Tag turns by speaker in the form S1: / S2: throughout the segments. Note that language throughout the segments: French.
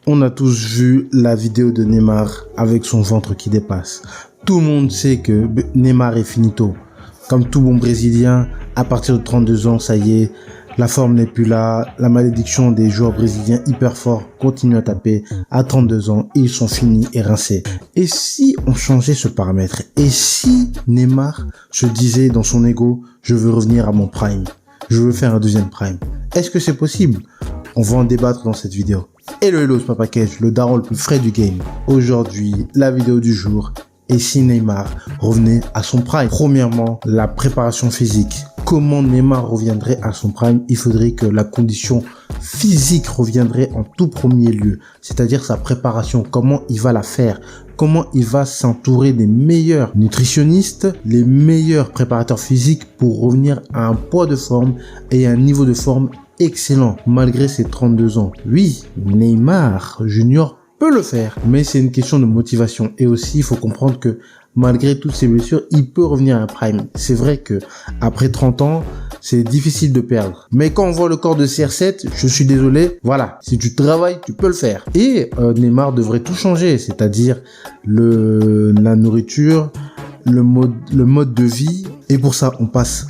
S1: On a tous vu la vidéo de Neymar avec son ventre qui dépasse. Tout le monde sait que Neymar est finito. Comme tout bon Brésilien, à partir de 32 ans, ça y est, la forme n'est plus là. La malédiction des joueurs brésiliens hyper forts continue à taper. À 32 ans, ils sont finis et rincés. Et si on changeait ce paramètre? Et si Neymar se disait dans son ego, je veux revenir à mon prime, je veux faire un deuxième prime? Est-ce que c'est possible? On va en débattre dans cette vidéo. Hello, c'est Papa Cage, le daron le plus frais du game. Aujourd'hui, la vidéo du jour. Et si Neymar revenait à son prime? Premièrement, la préparation physique. Comment Neymar reviendrait à son prime? Il faudrait que la condition physique reviendrait en tout premier lieu. C'est-à-dire sa préparation. Comment il va la faire? Comment il va s'entourer des meilleurs nutritionnistes, les meilleurs préparateurs physiques pour revenir à un poids de forme et un niveau de forme excellent malgré ses 32 ans. Oui, Neymar Junior peut le faire, mais c'est une question de motivation. Et aussi, il faut comprendre que malgré toutes ces blessures, il peut revenir à un prime. C'est vrai que après 30 ans, c'est difficile de perdre. Mais quand on voit le corps de CR7, je suis désolé, voilà, si tu travailles, tu peux le faire. Et Neymar devrait tout changer, c'est-à-dire la nourriture, le mode de vie. Et pour ça, on passe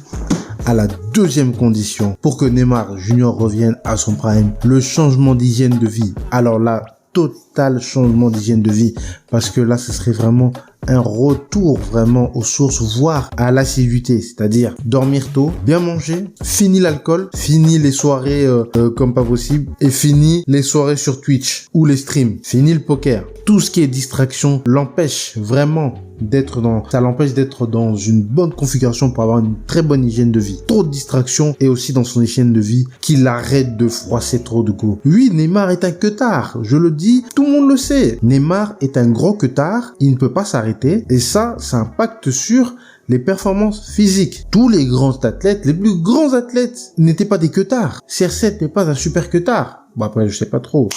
S1: à la deuxième condition pour que Neymar Junior revienne à son prime, le changement d'hygiène de vie. Alors là, total changement d'hygiène de vie, parce que là, ce serait vraiment un retour vraiment aux sources, voire à l'assiduité, c'est-à-dire dormir tôt, bien manger, fini l'alcool, fini les soirées comme pas possible, et fini les soirées sur Twitch ou les streams, fini le poker. Tout ce qui est distraction l'empêche vraiment ça l'empêche d'être dans une bonne configuration pour avoir une très bonne hygiène de vie. Trop de distractions et aussi dans son hygiène de vie qu'il arrête de froisser trop de go. Oui, Neymar est un queutard, je le dis, tout le monde le sait. Neymar est un gros queutard, il ne peut pas s'arrêter et ça impacte sur les performances physiques. Tous les grands athlètes, les plus grands athlètes n'étaient pas des queutards. CR7 n'est pas un super queutard. Bon après, je sais pas trop.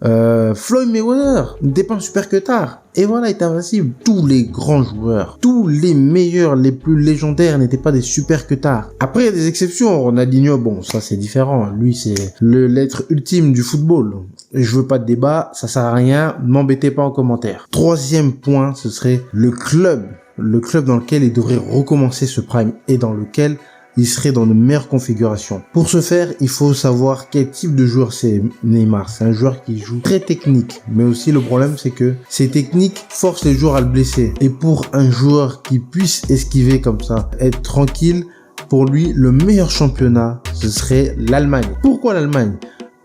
S1: Floyd Mayweather n'était pas un super queutard. Et voilà, il est invincible. Tous les grands joueurs, tous les meilleurs, les plus légendaires n'étaient pas des super queutards. Après, il y a des exceptions. Ronaldinho, bon, ça c'est différent. Lui, c'est l'être ultime du football. Je veux pas de débat, ça sert à rien. M'embêtez pas en commentaire. Troisième point, ce serait le club. Le club dans lequel il devrait recommencer ce prime et dans lequel il serait dans de meilleures configurations. Pour ce faire, il faut savoir quel type de joueur c'est Neymar. C'est un joueur qui joue très technique. Mais aussi le problème, c'est que ces techniques forcent les joueurs à le blesser. Et pour un joueur qui puisse esquiver comme ça, être tranquille, pour lui, le meilleur championnat, ce serait l'Allemagne. Pourquoi l'Allemagne?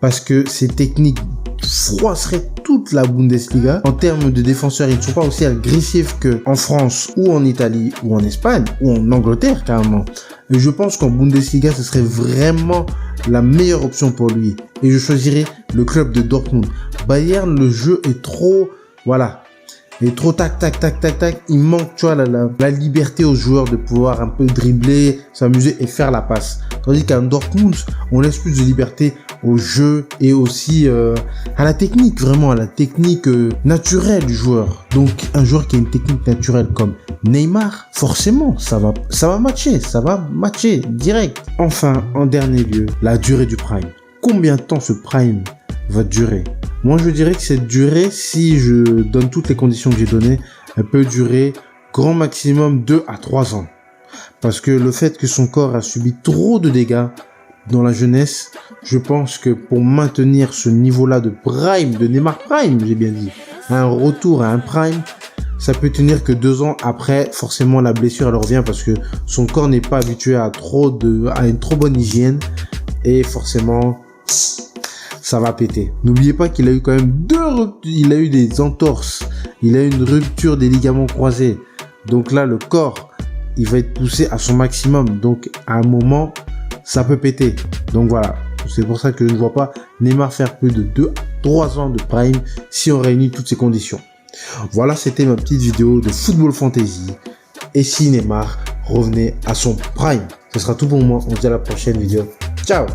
S1: Parce que ces techniques froisserait toute la Bundesliga. En termes de défenseurs, ils ne sont pas aussi agressifs qu'en France ou en Italie ou en Espagne ou en Angleterre carrément. Et je pense qu'en Bundesliga, ce serait vraiment la meilleure option pour lui. Et je choisirais le club de Dortmund. Bayern, le jeu est trop, voilà, il est trop tac. Il manque, tu vois, la liberté aux joueurs de pouvoir un peu dribbler, s'amuser et faire la passe. Tandis qu'à Dortmund, on laisse plus de liberté au jeu et aussi à la technique, vraiment à la technique naturelle du joueur. Donc un joueur qui a une technique naturelle comme Neymar, forcément ça va matcher direct. Enfin, en dernier lieu, la durée du prime. Combien de temps ce prime va durer? Moi je dirais que cette durée, si je donne toutes les conditions que j'ai données, elle peut durer grand maximum 2 à 3 ans. Parce que le fait que son corps a subi trop de dégâts dans la jeunesse, je pense que pour maintenir ce niveau-là de prime, de Neymar prime, j'ai bien dit, un retour à un prime, ça peut tenir que 2 ans après. Forcément, la blessure, elle revient parce que son corps n'est pas habitué à une trop bonne hygiène et forcément, ça va péter. N'oubliez pas qu'il a eu quand même il a eu des entorses, il a eu une rupture des ligaments croisés. Donc là, le corps, il va être poussé à son maximum. Donc, à un moment, ça peut péter. Donc voilà, c'est pour ça que je ne vois pas Neymar faire plus de 2 à 3 ans de prime si on réunit toutes ces conditions. Voilà, c'était ma petite vidéo de Football Fantasy. Et si Neymar revenait à son prime? Ce sera tout pour moi. On se dit à la prochaine vidéo. Ciao!